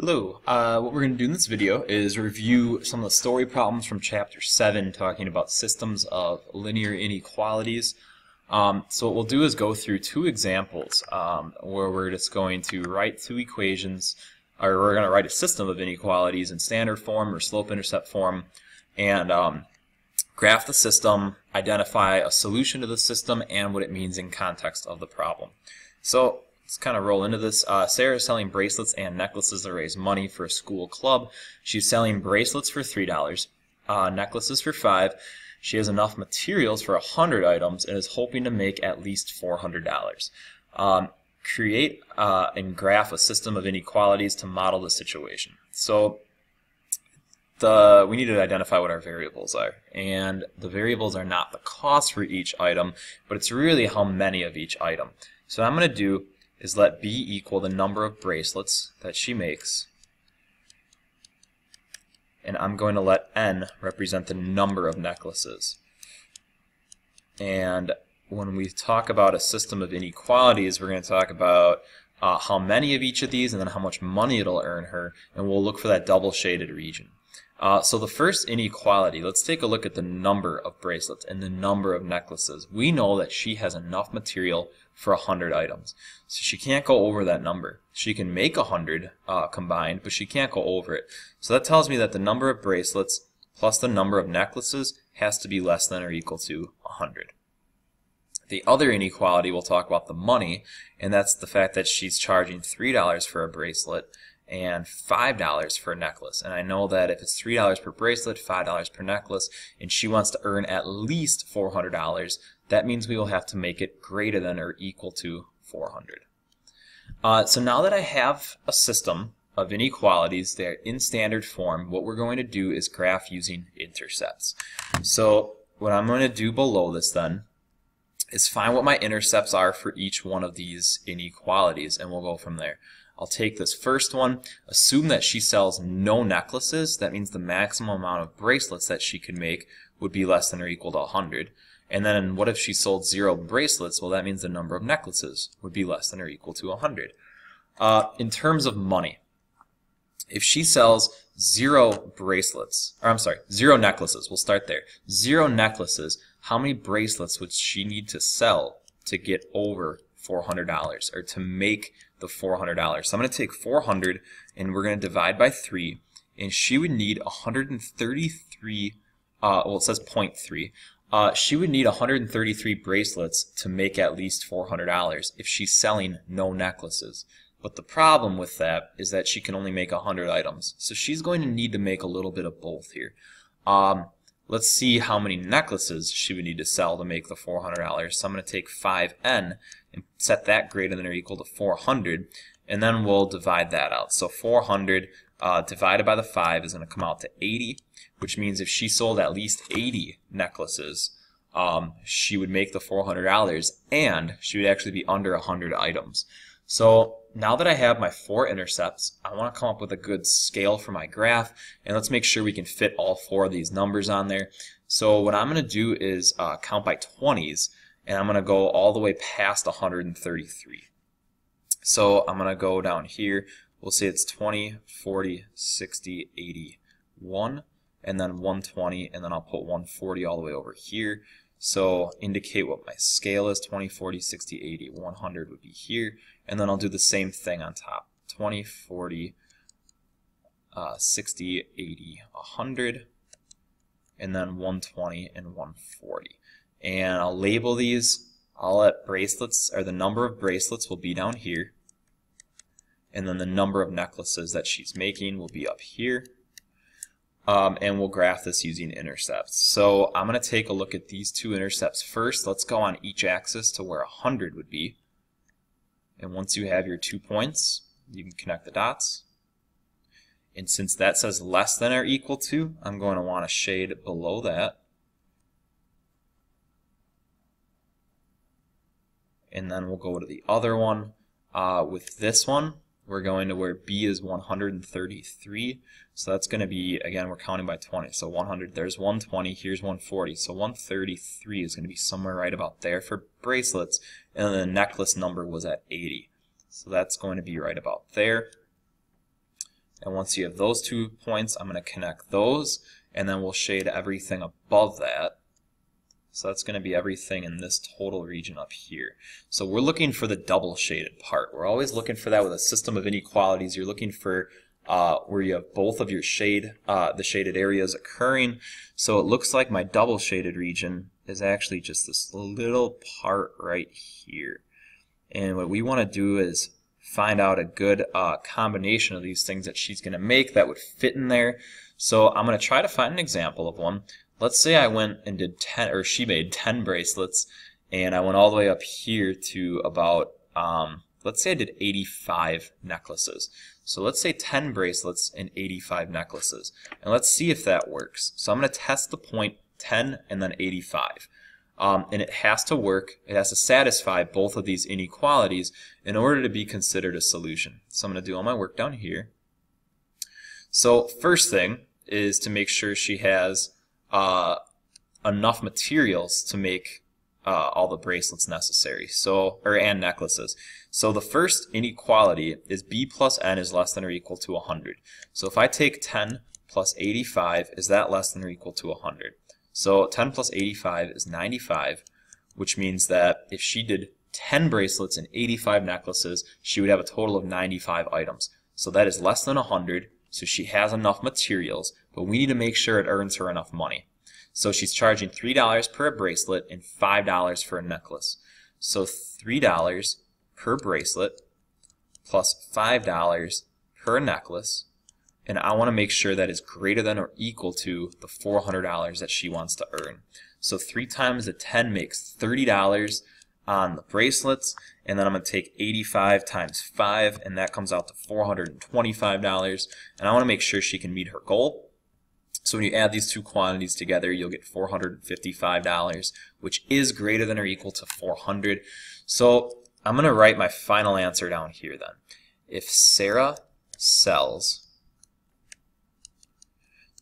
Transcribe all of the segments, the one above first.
Hello. What we're going to do in this video is review some of the story problems from Chapter 7 talking about systems of linear inequalities. So what we'll do is go through two examples where we're just going to write two equations, or we're going to write a system of inequalities in standard form or slope-intercept form, and graph the system, identify a solution to the system, and what it means in context of the problem. So let's kind of roll into this. Sarah is selling bracelets and necklaces to raise money for a school club. She's selling bracelets for $3, necklaces for $5. She has enough materials for 100 items and is hoping to make at least $400. Create and graph a system of inequalities to model the situation. So we need to identify what our variables are, and the variables are not the cost for each item, but it's really how many of each item. So what I'm going to do is let B equal the number of bracelets that she makes, and I'm going to let N represent the number of necklaces. And when we talk about a system of inequalities, we're going to talk about how many of each of these and then how much money it'll earn her, and we'll look for that double shaded region. So the first inequality, let's take a look at the number of bracelets and the number of necklaces. We know that she has enough material for 100 items. So she can't go over that number. She can make 100 combined, but she can't go over it. So that tells me that the number of bracelets plus the number of necklaces has to be less than or equal to 100. The other inequality, we'll talk about the money, and that's the fact that she's charging $3 for a bracelet and $5 for a necklace. And I know that if it's $3 per bracelet, $5 per necklace, and she wants to earn at least $400, that means we will have to make it greater than or equal to 400. So now that I have a system of inequalities, they're in standard form, what we're going to do is graph using intercepts. So what I'm going to do below this then is find what my intercepts are for each one of these inequalities, and we'll go from there. I'll take this first one, assume that she sells no necklaces. That means the maximum amount of bracelets that she could make would be less than or equal to 100. And then what if she sold 0 bracelets? Well, that means the number of necklaces would be less than or equal to 100. In terms of money, if she sells 0 bracelets, or I'm sorry, 0 necklaces, we'll start there. 0 necklaces, how many bracelets would she need to sell to get over $400, or to make the $400? So I'm going to take 400 and we're going to divide by 3, and she would need 133, well, it says 0.3. She would need 133 bracelets to make at least $400 if she's selling no necklaces. But the problem with that is that she can only make 100 items. So she's going to need to make a little bit of both here. Let's see how many necklaces she would need to sell to make the $400. So I'm going to take 5n and set that greater than or equal to 400, and then we'll divide that out. So 400 divided by the 5 is going to come out to 80, which means if she sold at least 80 necklaces, she would make the $400, and she would actually be under 100 items. So now that I have my 4 intercepts, I want to come up with a good scale for my graph, and let's make sure we can fit all 4 of these numbers on there. So what I'm going to do is count by 20s, and I'm going to go all the way past 133. So I'm going to go down here. We'll say it's 20, 40, 60, 80, 1, and then 120, and then I'll put 140 all the way over here. So indicate what my scale is. 20, 40, 60, 80, 100 would be here. And then I'll do the same thing on top. 20, 40, 60, 80, 100, and then 120 and 140. And I'll label these. I'll let bracelets, or the number of bracelets will be down here. And then the number of necklaces that she's making will be up here. And we'll graph this using intercepts. So I'm going to take a look at these two intercepts first. Let's go on each axis to where 100 would be. And once you have your 2 points, you can connect the dots. And since that says less than or equal to, I'm going to want to shade below that. And then we'll go to the other one. With this one, we're going to where B is 133. So that's going to be, again, we're counting by 20. So 100, there's 120, here's 140. So 133 is going to be somewhere right about there for bracelets. And then the necklace number was at 80. So that's going to be right about there. And once you have those 2 points, I'm going to connect those, and then we'll shade everything above that. So that's going to be everything in this total region up here. So we're looking for the double shaded part. We're always looking for that with a system of inequalities. You're looking for where you have both of your the shaded areas occurring. So it looks like my double shaded region is actually just this little part right here. And what we want to do is find out a good combination of these things that she's going to make that would fit in there. So I'm going to try to find an example of one. Let's say I went and did 10, or she made 10 bracelets, and I went all the way up here to about, let's say I did 85 necklaces. So let's say 10 bracelets and 85 necklaces. And let's see if that works. So I'm going to test the point 10 and then 85. And it has to work, it has to satisfy both of these inequalities in order to be considered a solution. So I'm going to do all my work down here. So first thing is to make sure she has enough materials to make all the bracelets necessary, and necklaces. So the first inequality is b plus n is less than or equal to 100. So if I take 10 plus 85, is that less than or equal to 100? So 10 plus 85 is 95, which means that if she did 10 bracelets and 85 necklaces, she would have a total of 95 items. So that is less than 100, so she has enough materials, but we need to make sure it earns her enough money. So she's charging $3 per bracelet and $5 for a necklace. So $3 per bracelet plus $5 per necklace, and I want to make sure that is greater than or equal to the $400 that she wants to earn. So 3 times the 10 makes $30 on the bracelets, and then I'm going to take 85 times 5, and that comes out to $425, and I want to make sure she can meet her goal. So when you add these two quantities together, you'll get $455, which is greater than or equal to 400. So I'm going to write my final answer down here then. If Sarah sells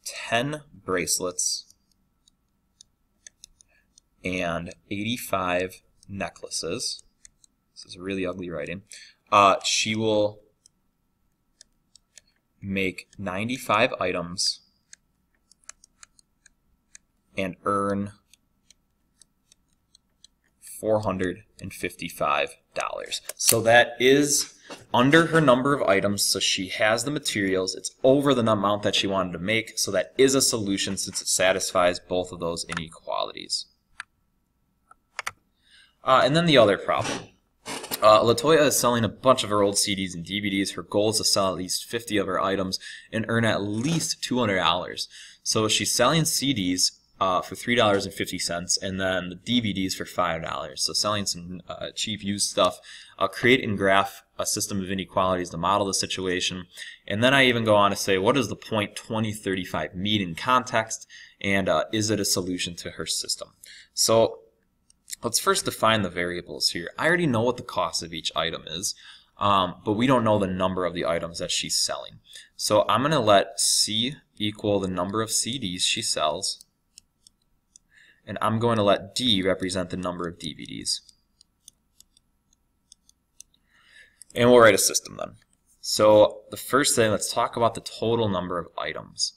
10 bracelets and 85 necklaces, this is really ugly writing, she will make 95 items and earn $455. So that is under her number of items, so she has the materials. It's over the amount that she wanted to make, so that is a solution since it satisfies both of those inequalities. And then the other problem. Latoya is selling a bunch of her old CDs and DVDs. Her goal is to sell at least 50 of her items and earn at least $200. So she's selling CDs for $3.50 and then the DVDs for $5. So selling some cheap used stuff. I'll create and graph a system of inequalities to model the situation. And then I even go on to say, what does the point 2035 mean in context, and is it a solution to her system? So let's first define the variables here. I already know what the cost of each item is, but we don't know the number of the items that she's selling. So I'm going to let C equal the number of CDs she sells, and I'm going to let D represent the number of DVDs. And we'll write a system then. So the first thing, let's talk about the total number of items.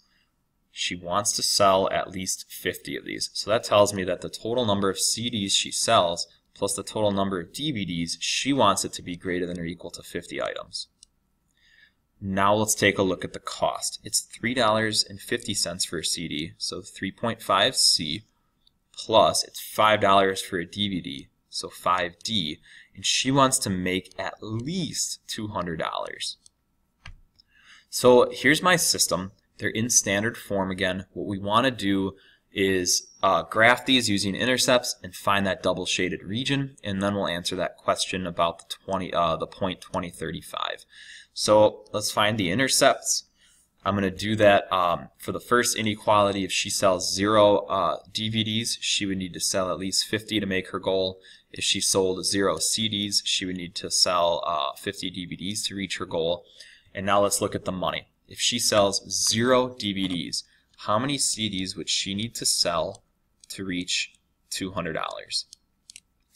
She wants to sell at least 50 of these. So that tells me that the total number of CDs she sells plus the total number of DVDs, she wants it to be greater than or equal to 50 items. Now let's take a look at the cost. It's $3.50 for a CD, so 3.5 C, plus it's $5 for a DVD, so 5D, and she wants to make at least $200. So here's my system. They're in standard form again. What we want to do is graph these using intercepts and find that double shaded region, and then we'll answer that question about the point 2035. So let's find the intercepts. I'm going to do that for the first inequality. If she sells 0 DVDs, she would need to sell at least 50 to make her goal. If she sold 0 CDs, she would need to sell 50 DVDs to reach her goal. And now let's look at the money. If she sells 0 DVDs, how many CDs would she need to sell to reach $200?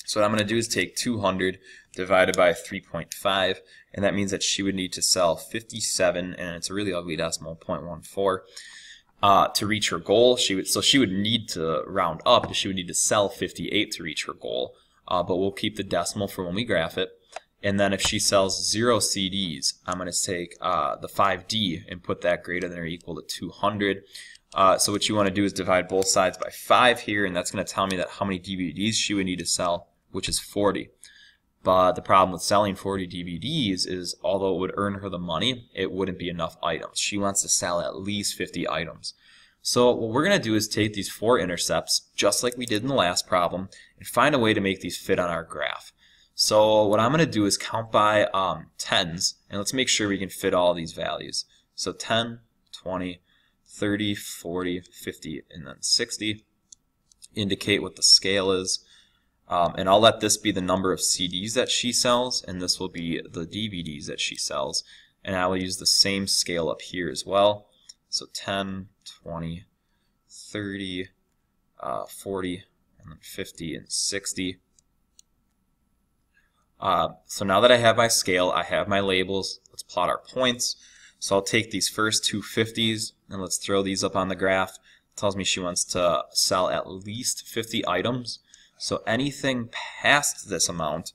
So what I'm going to do is take 200 divided by 3.5, and that means that she would need to sell 57, and it's a really ugly decimal, 0.14, to reach her goal. So she would need to round up. She would need to sell 58 to reach her goal, but we'll keep the decimal for when we graph it. And then if she sells 0 CDs, I'm going to take the 5D and put that greater than or equal to 200. So what you want to do is divide both sides by 5 here, and that's going to tell me that how many DVDs she would need to sell, which is 40. But the problem with selling 40 DVDs is, although it would earn her the money, it wouldn't be enough items. She wants to sell at least 50 items. So what we're going to do is take these 4 intercepts, just like we did in the last problem, and find a way to make these fit on our graph. So what I'm going to do is count by tens, and let's make sure we can fit all these values. So 10, 20, 30, 40, 50, and then 60. Indicate what the scale is. And I'll let this be the number of CDs that she sells, and this will be the DVDs that she sells. And I will use the same scale up here as well. So 10, 20, 30, 40, and then 50, and 60. So now that I have my scale, I have my labels. Let's plot our points. So I'll take these first two 50s, and let's throw these up on the graph. It tells me she wants to sell at least 50 items. So anything past this amount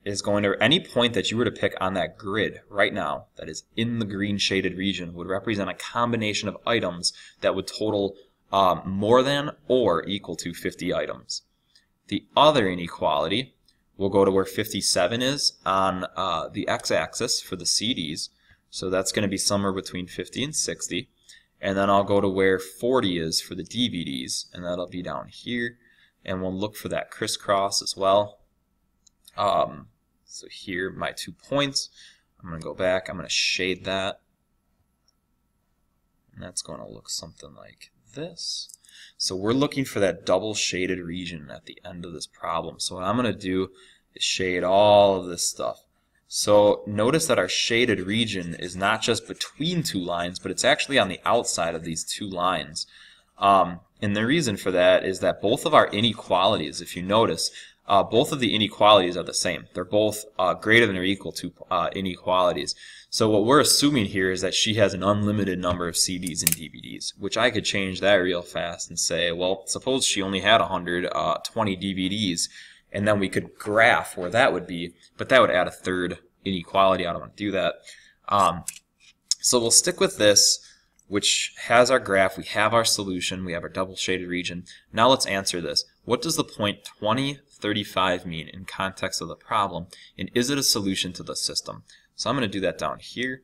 is going to, any point that you were to pick on that grid right now that is in the green shaded region would represent a combination of items that would total more than or equal to 50 items. The other inequality will go to where 57 is on the x-axis for the CDs. So that's going to be somewhere between 50 and 60. And then I'll go to where 40 is for the DVDs, and that'll be down here. And we'll look for that crisscross as well. So here, my 2 points. I'm going to go back. I'm going to shade that. And that's going to look something like this. So we're looking for that double shaded region at the end of this problem. So what I'm going to do is shade all of this stuff. So notice that our shaded region is not just between 2 lines, but it's actually on the outside of these 2 lines. And the reason for that is that both of our inequalities, if you notice, both of the inequalities are the same. They're both greater than or equal to inequalities. So what we're assuming here is that she has an unlimited number of CDs and DVDs, which I could change that real fast and say, well, suppose she only had 120 DVDs, and then we could graph where that would be, but that would add a third inequality. I don't want to do that. So we'll stick with this, which has our graph. We have our solution. We have our double shaded region. Now let's answer this. What does the point 20, 35 mean in context of the problem, and is it a solution to the system? So I'm going to do that down here.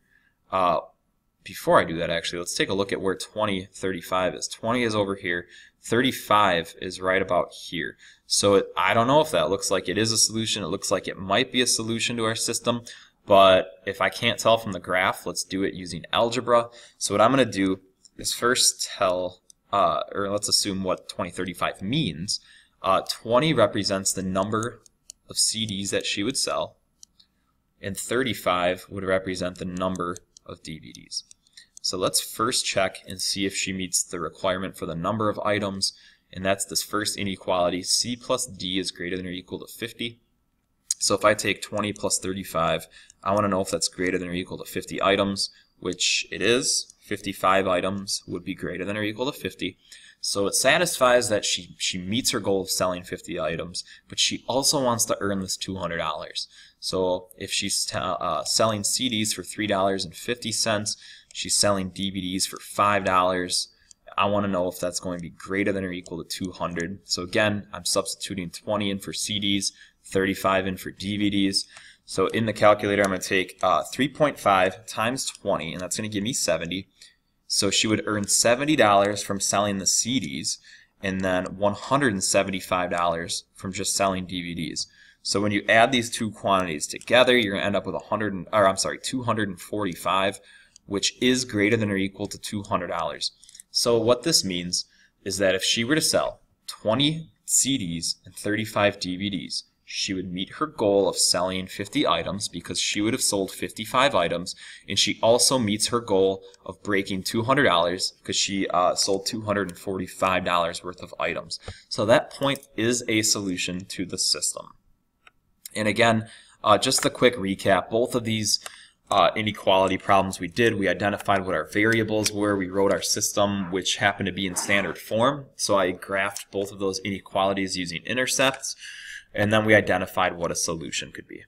Before I do that, actually, let's take a look at where 20, 35 is. 20 is over here. 35 is right about here. So I don't know if that looks like it is a solution. It looks like it might be a solution to our system. But if I can't tell from the graph, let's do it using algebra. So what I'm going to do is first tell, or let's assume what 2035 means. 20 represents the number of CDs that she would sell, and 35 would represent the number of DVDs. So let's first check and see if she meets the requirement for the number of items, and that's this first inequality. C plus D is greater than or equal to 50. So if I take 20 plus 35, I want to know if that's greater than or equal to 50 items, which it is. 55 items would be greater than or equal to 50. So it satisfies that she meets her goal of selling 50 items, but she also wants to earn this $200. So if she's selling CDs for $3.50, she's selling DVDs for $5. I want to know if that's going to be greater than or equal to 200. So again, I'm substituting 20 in for CDs, 35 in for DVDs. So in the calculator, I'm going to take 3.5 times 20, and that's going to give me 70. So she would earn $70 from selling the CDs, and then $175 from just selling DVDs. So when you add these two quantities together, you're going to end up with 245, which is greater than or equal to $200. So what this means is that if she were to sell 20 CDs and 35 DVDs, she would meet her goal of selling 50 items because she would have sold 55 items, and she also meets her goal of breaking $200 because she sold $245 worth of items. So that point is a solution to the system. And again, Just a quick recap, both of these inequality problems we identified what our variables were, we wrote our system which happened to be in standard form, so I graphed both of those inequalities using intercepts, and then we identified what a solution could be.